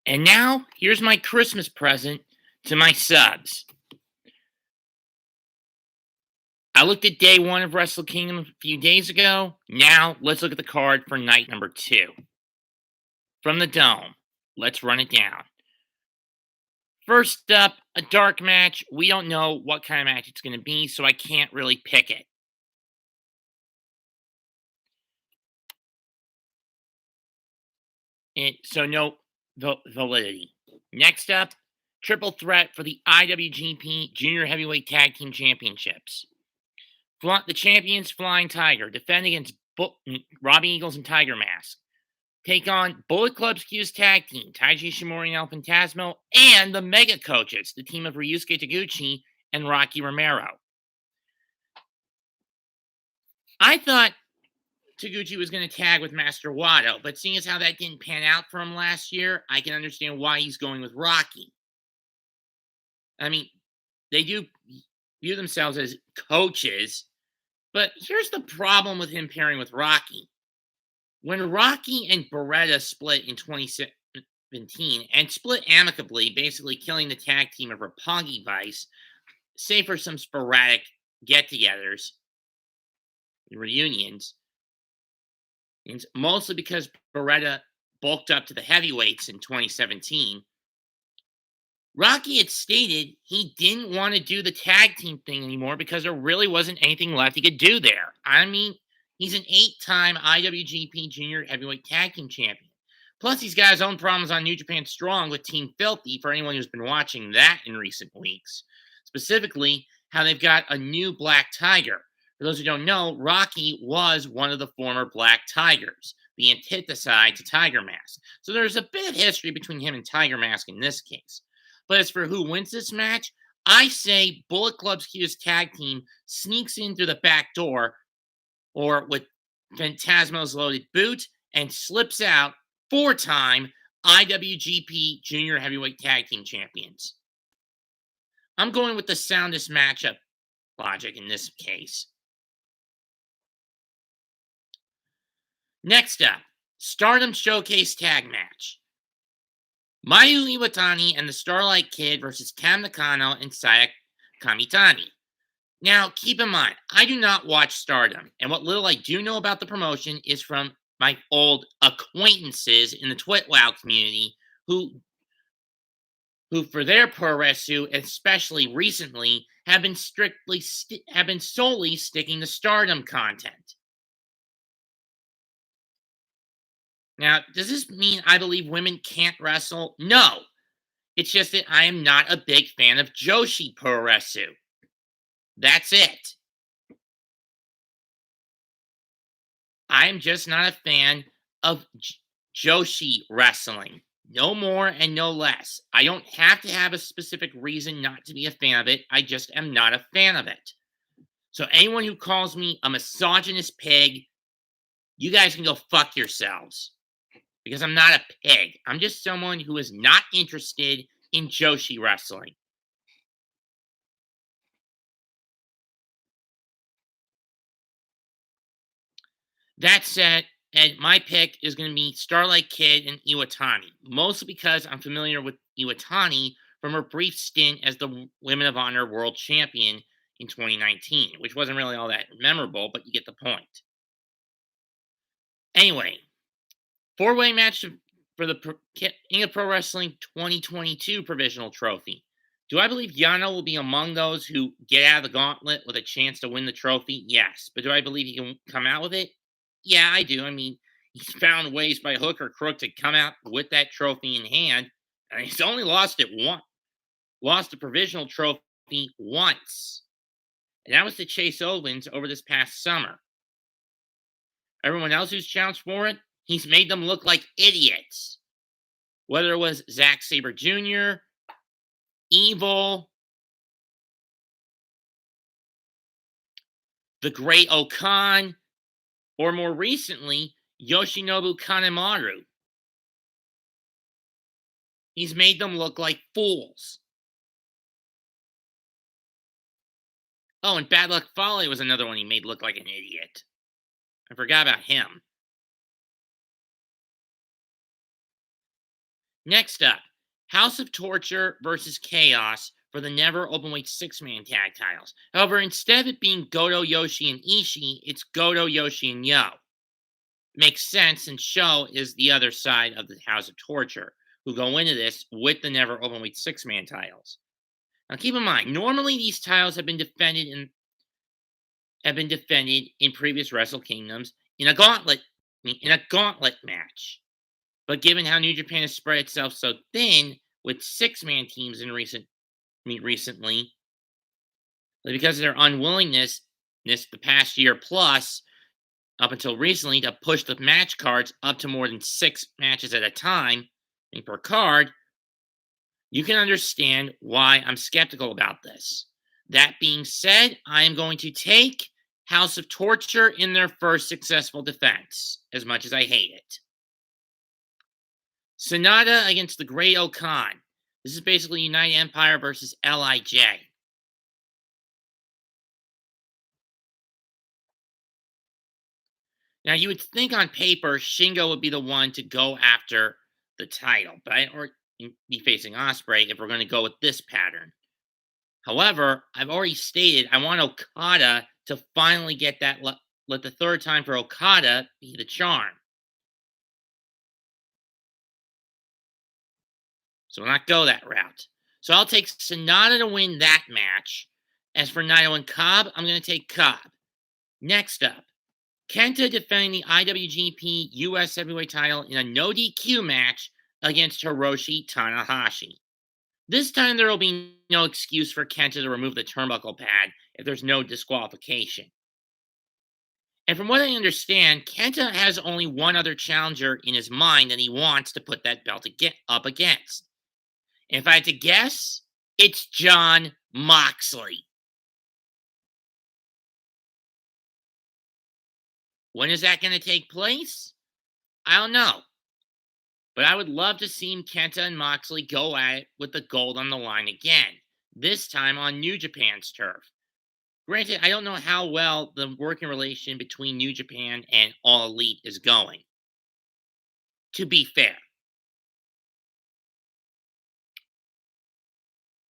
And now, here's my Christmas present to my subs. I looked at day one of Wrestle Kingdom a few days ago. Now, let's look at the card for night number 2. From the Dome, let's run it down. First up, a dark match. We don't know what kind of match it's going to be, so I can't really pick it. So no validity. Next up, triple threat for the IWGP Junior Heavyweight Tag Team Championships. The champions, Flying Tiger, defend against Robbie Eagles and Tiger Mask. Take on Bullet Club's Cutest Tag Team, Taiji, Ishimori, and El Phantasmo, and the Mega Coaches, the team of Ryusuke Taguchi and Rocky Romero. I thought Taguchi was going to tag with Master Wato, but seeing as how that didn't pan out for him last year, I can understand why he's going with Rocky. I mean, they do view themselves as coaches, but here's the problem with him pairing with Rocky. When Rocky and Beretta split in 2017 and split amicably, basically killing the tag team of Roppongi Vice, save for some sporadic get-togethers, reunions, and mostly because Beretta bulked up to the heavyweights in 2017, Rocky had stated he didn't want to do the tag team thing anymore because there really wasn't anything left he could do there. I mean, he's an 8-time IWGP Junior Heavyweight Tag Team Champion. Plus, he's got his own problems on New Japan Strong with Team Filthy for anyone who's been watching that in recent weeks. Specifically, how they've got a new Black Tiger. For those who don't know, Rocky was one of the former Black Tigers, the antithesis to Tiger Mask. So there's a bit of history between him and Tiger Mask in this case. But as for who wins this match, I say Bullet Club's Cutest Tag Team sneaks in through the back door or with Phantasmo's loaded boot and slips out 4-time IWGP Junior Heavyweight Tag Team Champions. I'm going with the soundest matchup logic in this case. Next up, Stardom Showcase Tag Match. Mayu Iwatani and the Starlight Kid versus Tam Nakano and Saya Kamitani. Now, keep in mind, I do not watch Stardom, and what little I do know about the promotion is from my old acquaintances in the TwitWow community who for their pro wrestling, especially recently, have been solely sticking to Stardom content. Now, does this mean I believe women can't wrestle? No. It's just that I am not a big fan of Joshi Pro Wrestling. That's it. I am just not a fan of Joshi wrestling. No more and no less. I don't have to have a specific reason not to be a fan of it. I just am not a fan of it. So anyone who calls me a misogynist pig, you guys can go fuck yourselves. Because I'm not a pig. I'm just someone who is not interested in Joshi wrestling. That said, and my pick is going to be Starlight Kid and Iwatani, mostly because I'm familiar with Iwatani from her brief stint as the Women of Honor World Champion in 2019, which wasn't really all that memorable, but you get the point. Anyway, 4-way match for the King of Pro Wrestling 2022 Provisional Trophy. Do I believe Yano will be among those who get out of the gauntlet with a chance to win the trophy? Yes. But do I believe he can come out with it? Yeah, I do. I mean, he's found ways by hook or crook to come out with that trophy in hand. And he's only lost it once. Lost the Provisional Trophy once. And that was to Chase Owens over this past summer. Everyone else who's challenged for it, he's made them look like idiots. Whether it was Zack Sabre Jr., Evil, the Great Okan, or more recently, Yoshinobu Kanemaru. He's made them look like fools. Oh, and Bad Luck Fale was another one he made look like an idiot. I forgot about him. Next up, House of Torture versus Chaos for the Never Openweight six-man tag titles. However, instead of it being Goto, Yoshi, and Ishii, it's Goto, Yoshi, and Yo. Makes sense since Sho is the other side of the House of Torture, who go into this with the Never Openweight six-man titles. Now keep in mind, normally these titles have been defended in previous Wrestle Kingdoms in a gauntlet match. But given how New Japan has spread itself so thin with six-man teams recently, because of their unwillingness the past year plus up until recently to push the match cards up to more than 6 matches at a time per card, you can understand why I'm skeptical about this. That being said, I am going to take House of Torture in their first successful defense, as much as I hate it. Sanada against the Great Okan. This is basically United Empire versus LIJ. Now, you would think on paper Shingo would be the one to go after the title, or be facing Ospreay if we're going to go with this pattern. However, I've already stated I want Okada to finally get that. Let the third time for Okada be the charm. So we'll not go that route. So I'll take Sanada to win that match. As for Naito and Cobb, I'm going to take Cobb. Next up, Kenta defending the IWGP US Heavyweight title in a no DQ match against Hiroshi Tanahashi. This time there will be no excuse for Kenta to remove the turnbuckle pad if there's no disqualification. And from what I understand, Kenta has only one other challenger in his mind that he wants to put that belt up against. And if I had to guess, it's Jon Moxley. When is that going to take place? I don't know. But I would love to see Kenta and Moxley go at it with the gold on the line again, this time on New Japan's turf. Granted, I don't know how well the working relation between New Japan and All Elite is going. To be fair.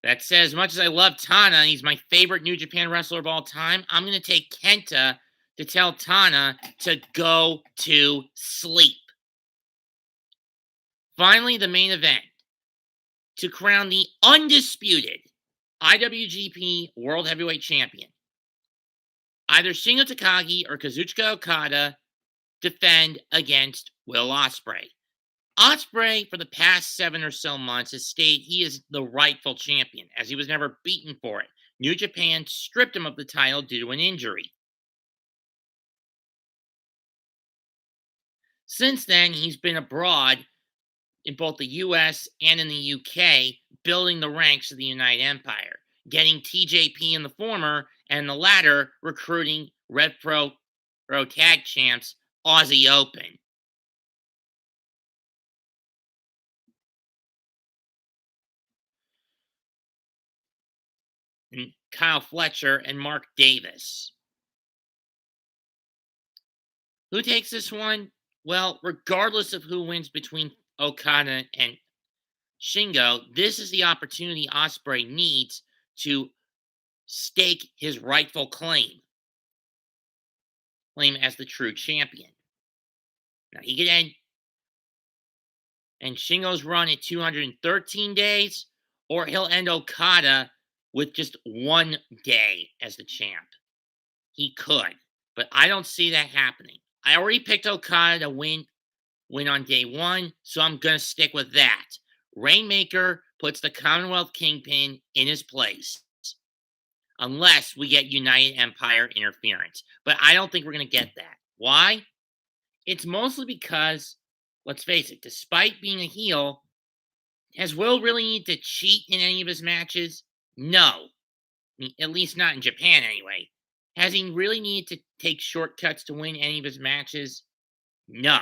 That said, as much as I love Tana, and he's my favorite New Japan wrestler of all time, I'm going to take Kenta to tell Tana to go to sleep. Finally, the main event. To crown the undisputed IWGP World Heavyweight Champion. Either Shingo Takagi or Kazuchika Okada defend against Will Ospreay. Ospreay, for the past 7 or so months, has stated he is the rightful champion, as he was never beaten for it. New Japan stripped him of the title due to an injury. Since then, he's been abroad in both the US and in the UK, building the ranks of the United Empire, getting TJP in the former, and the latter recruiting Rev Pro Tag Champs Aussie Open. And Kyle Fletcher and Mark Davis. Who takes this one? Well, regardless of who wins between Okada and Shingo, this is the opportunity Ospreay needs to stake his rightful claim as the true champion. Now he could end Shingo's run at 213 days, or he'll end Okada with just 1 day as the champ. He could, but I don't see that happening. I already picked Okada to win on day 1, so I'm going to stick with that. Rainmaker puts the Commonwealth Kingpin in his place. Unless we get United Empire interference. But I don't think we're going to get that. Why? It's mostly because, let's face it, despite being a heel, has Will really need to cheat in any of his matches? No. At least not in Japan, anyway. Has he really needed to take shortcuts to win any of his matches? No.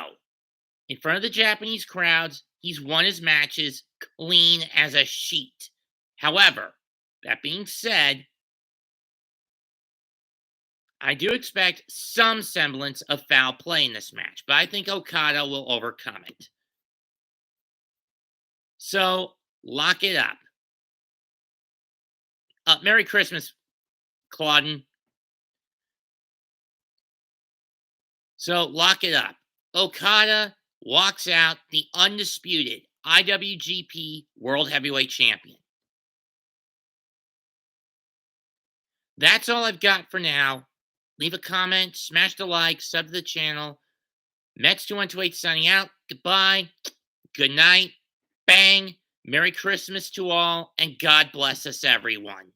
In front of the Japanese crowds, he's won his matches clean as a sheet. However, that being said, I do expect some semblance of foul play in this match, but I think Okada will overcome it. So lock it up. Merry Christmas, Claudin. So lock it up. Okada walks out the undisputed IWGP World Heavyweight Champion. That's all I've got for now. Leave a comment, smash the like, sub to the channel. Mets2128 signing out. Goodbye. Good night. Bang. Merry Christmas to all, and God bless us, everyone.